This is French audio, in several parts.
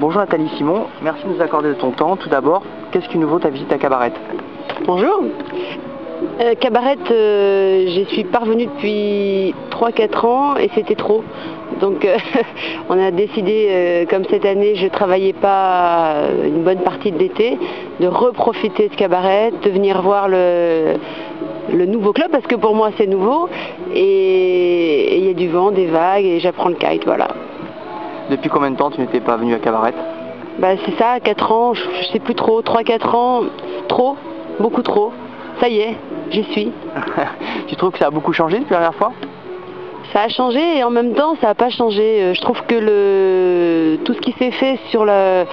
Bonjour Nathalie Simon, merci de nous accorder de ton temps. Tout d'abord, qu'est-ce qui nous vaut ta visite à Cabaret? Bonjour. Cabaret, j'y suis parvenue depuis 3-4 ans et c'était trop. Donc on a décidé, comme cette année je ne travaillais pas une bonne partie de l'été, de reprofiter de Cabaret, de venir voir le nouveau club, parce que pour moi c'est nouveau, et il y a du vent, des vagues, et j'apprends le kite, voilà. Depuis combien de temps tu n'étais pas venu à Cabaret? Bah, c'est ça, 4 ans, je sais plus trop, 3-4 ans, trop, beaucoup trop. Ça y est, j'y suis. Tu trouves que ça a beaucoup changé depuis la dernière fois? Ça a changé et en même temps ça n'a pas changé. Je trouve que tout ce qui s'est fait sur le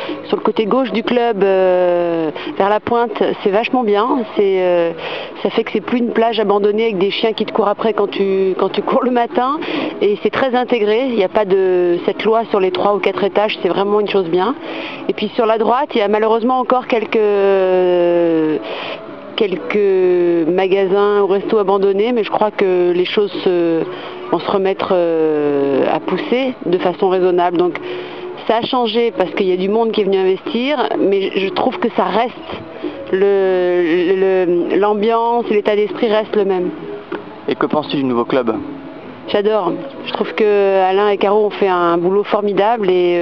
côté gauche du club vers la pointe, c'est vachement bien. Ça fait que c'est plus une plage abandonnée avec des chiens qui te courent après quand tu cours le matin, et c'est très intégré. Il n'y a pas de cette loi sur les 3 ou 4 étages, c'est vraiment une chose bien. Et puis sur la droite, il y a malheureusement encore quelques magasins ou restos abandonnés, mais je crois que les choses vont se remettre à pousser de façon raisonnable. Donc ça a changé parce qu'il y a du monde qui est venu investir, mais je trouve que ça reste, l'ambiance et l'état d'esprit restent le même. Et que penses-tu du nouveau club? J'adore. Je trouve que Alain et Caro ont fait un boulot formidable, et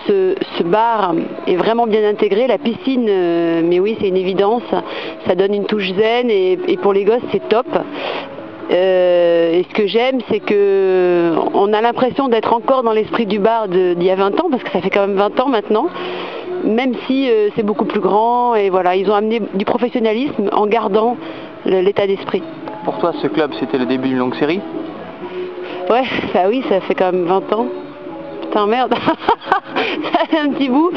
ce bar est vraiment bien intégré. La piscine, mais oui, c'est une évidence. Ça donne une touche zen, et pour les gosses, c'est top. Et ce que j'aime, c'est que on a l'impression d'être encore dans l'esprit du bar d'il y a 20 ans, parce que ça fait quand même 20 ans maintenant, même si c'est beaucoup plus grand, et voilà, ils ont amené du professionnalisme en gardant l'état d'esprit. Pour toi, ce club, c'était le début d'une longue série? Ouais, ça oui, ça fait quand même 20 ans. Putain, merde. Ça fait un petit bout.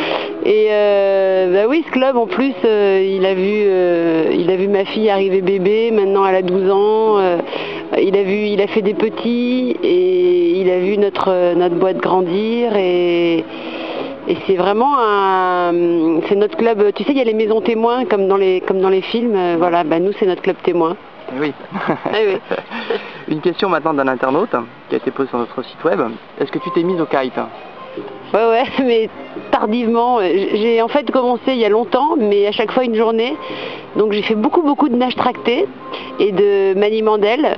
Et bah oui, ce club en plus, il a vu ma fille arriver bébé, maintenant elle a 12 ans. Il a fait des petits, et il a vu notre boîte grandir, et c'est vraiment c'est notre club. Tu sais, il y a les maisons témoins comme dans les films. Voilà, bah nous c'est notre club témoin. Oui. Ah oui. Une question maintenant d'un internaute qui a été posée sur notre site web. Est-ce que tu t'es mise au kite? Ouais, mais tardivement. J'ai en fait commencé il y a longtemps, mais à chaque fois une journée. Donc j'ai fait beaucoup de nage tractée et de maniement d'ailes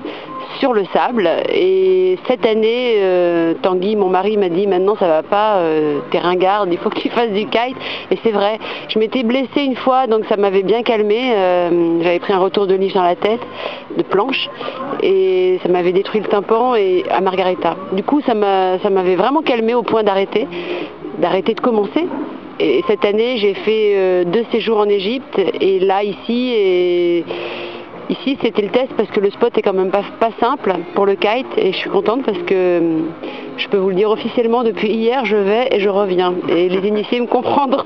sur le sable. Et cette année, Tanguy, mon mari, m'a dit: maintenant ça va pas, t'es ringarde, il faut que tu fasses du kite. Et c'est vrai, je m'étais blessée une fois, donc ça m'avait bien calmée. J'avais pris un retour de lige dans la tête, de planche, et ça m'avait détruit le tympan à Margarita. Du coup, ça m'avait vraiment calmée au point d'arrêter de commencer. Et cette année, j'ai fait 2 séjours en Égypte, et là, ici, c'était le test, parce que le spot est quand même pas simple pour le kite, et je suis contente parce que je peux vous le dire officiellement, depuis hier, je vais et je reviens. Et les initiés me comprendront.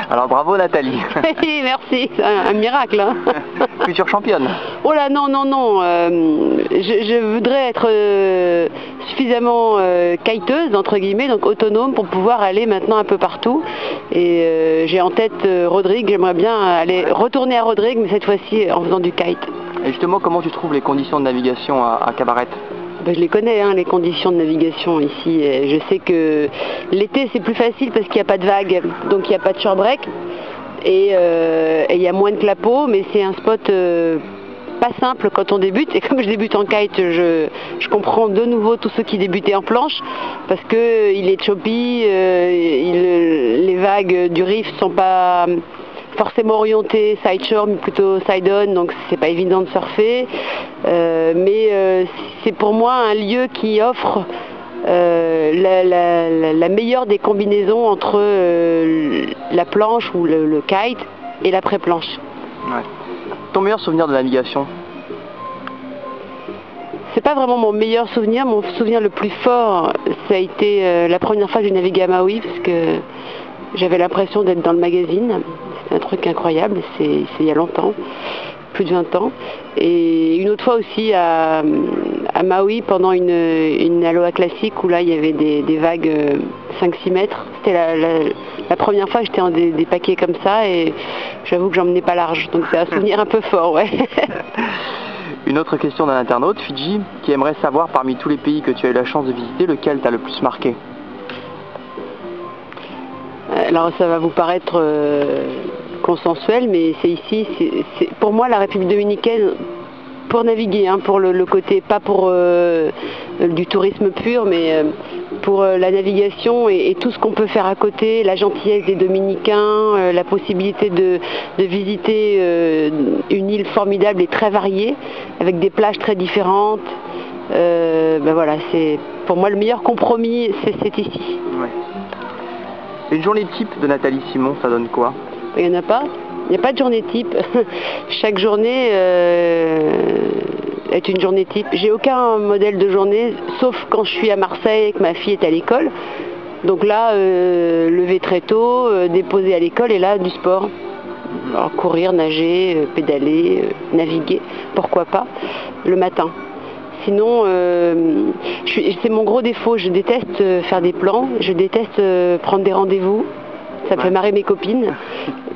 Alors bravo Nathalie. Oui, merci, c'est un miracle. Hein. Future championne. Oh là, non. Je voudrais être suffisamment kiteuse, entre guillemets, donc autonome, pour pouvoir aller maintenant un peu partout. Et j'ai en tête Rodrigue, j'aimerais bien retourner à Rodrigue, mais cette fois-ci en faisant du kite. Et justement, comment tu trouves les conditions de navigation à Cabaret? Ben, je les connais, hein, les conditions de navigation ici. Et je sais que l'été c'est plus facile parce qu'il n'y a pas de vagues, donc il n'y a pas de shorebreak, et il y a moins de clapots, mais c'est un spot pas simple quand on débute. Et comme je débute en kite, je comprends de nouveau tous ceux qui débutaient en planche, parce que il est choppy, les vagues du reef sont pas forcément orienté sideshore, mais plutôt side-on, donc c'est pas évident de surfer. Mais c'est pour moi un lieu qui offre la meilleure des combinaisons entre la planche ou le kite et l'après-planche. Ouais. Ton meilleur souvenir de navigation? C'est pas vraiment mon meilleur souvenir. Mon souvenir le plus fort, ça a été la première fois que j'ai navigué à Maui, parce que j'avais l'impression d'être dans le magazine. C'est un truc incroyable, c'est il y a longtemps, plus de 20 ans. Et une autre fois aussi à Maui, pendant une aloha classique, où là il y avait des vagues 5-6 mètres. C'était la première fois que j'étais en des paquets comme ça, et j'avoue que j'emmenais pas large. Donc c'est un souvenir un peu fort, ouais. Une autre question d'un internaute, Fidji, qui aimerait savoir, parmi tous les pays que tu as eu la chance de visiter, lequel t'a le plus marqué? Alors ça va vous paraître consensuel, mais c'est ici, pour moi la République dominicaine, pour naviguer, hein, pour le côté, pas pour du tourisme pur, mais pour la navigation et tout ce qu'on peut faire à côté, la gentillesse des Dominicains, la possibilité de visiter une île formidable et très variée, avec des plages très différentes. Ben voilà, c'est pour moi le meilleur compromis, c'est ici. Ouais. Une journée type de Nathalie Simon, ça donne quoi? Il n'y en a pas. Il n'y a pas de journée type. Chaque journée est une journée type. J'ai aucun modèle de journée, sauf quand je suis à Marseille et que ma fille est à l'école. Donc là, lever très tôt, déposer à l'école et là, du sport. Alors, courir, nager, pédaler, naviguer, pourquoi pas, le matin. Sinon, c'est mon gros défaut, je déteste faire des plans, je déteste prendre des rendez-vous, ça me fait marrer mes copines.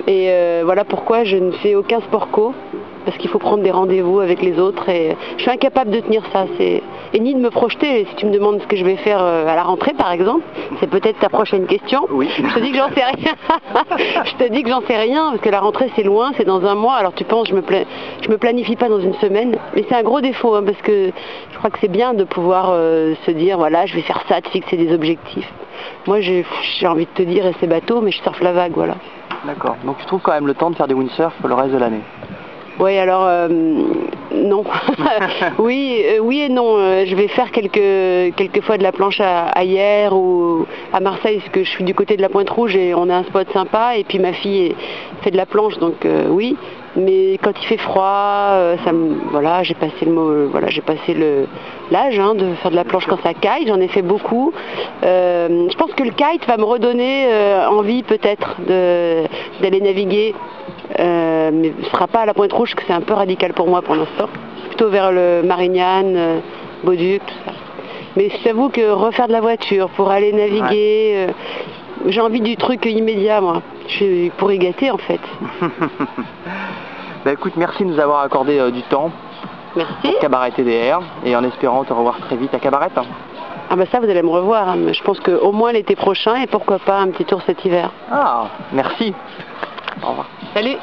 Et voilà pourquoi je ne fais aucun sport co, parce qu'il faut prendre des rendez-vous avec les autres et je suis incapable de tenir ça. Et ni de me projeter. Si tu me demandes ce que je vais faire à la rentrée par exemple, c'est peut-être ta prochaine question. Oui. Je te dis que j'en sais rien. Je te dis que j'en sais rien, parce que la rentrée c'est loin, c'est dans un mois. Alors tu penses, je me planifie pas dans une semaine, mais c'est un gros défaut, hein, parce que je crois que c'est bien de pouvoir se dire, voilà, je vais faire ça, de fixer des objectifs. Moi j'ai envie de te dire, et c'est bateau, mais je surfe la vague, voilà. D'accord, donc tu trouves quand même le temps de faire des windsurf le reste de l'année? Oui, alors non. oui et non. Je vais faire quelques fois de la planche à Hyères ou à Marseille, parce que je suis du côté de la Pointe Rouge et on a un spot sympa. Et puis ma fille fait de la planche, donc oui. Mais quand il fait froid, voilà, j'ai passé l'âge hein, de faire de la planche quand ça kite. J'en ai fait beaucoup. Je pense que le kite va me redonner envie peut-être d'aller naviguer. Mais ce ne sera pas à la Pointe Rouge, que c'est un peu radical pour moi pour l'instant. Plutôt vers le Marignane, Bauduc, tout ça. Mais je t'avoue que refaire de la voiture pour aller naviguer, j'ai envie du truc immédiat, moi. Je suis pour y gâter en fait. Bah écoute, merci de nous avoir accordé du temps. Merci. Pour Cabaret TDR, et en espérant te revoir très vite à Cabaret. Ah bah ça, vous allez me revoir. Hein. Je pense qu'au moins l'été prochain, et pourquoi pas un petit tour cet hiver. Ah, merci. Au revoir. Salut.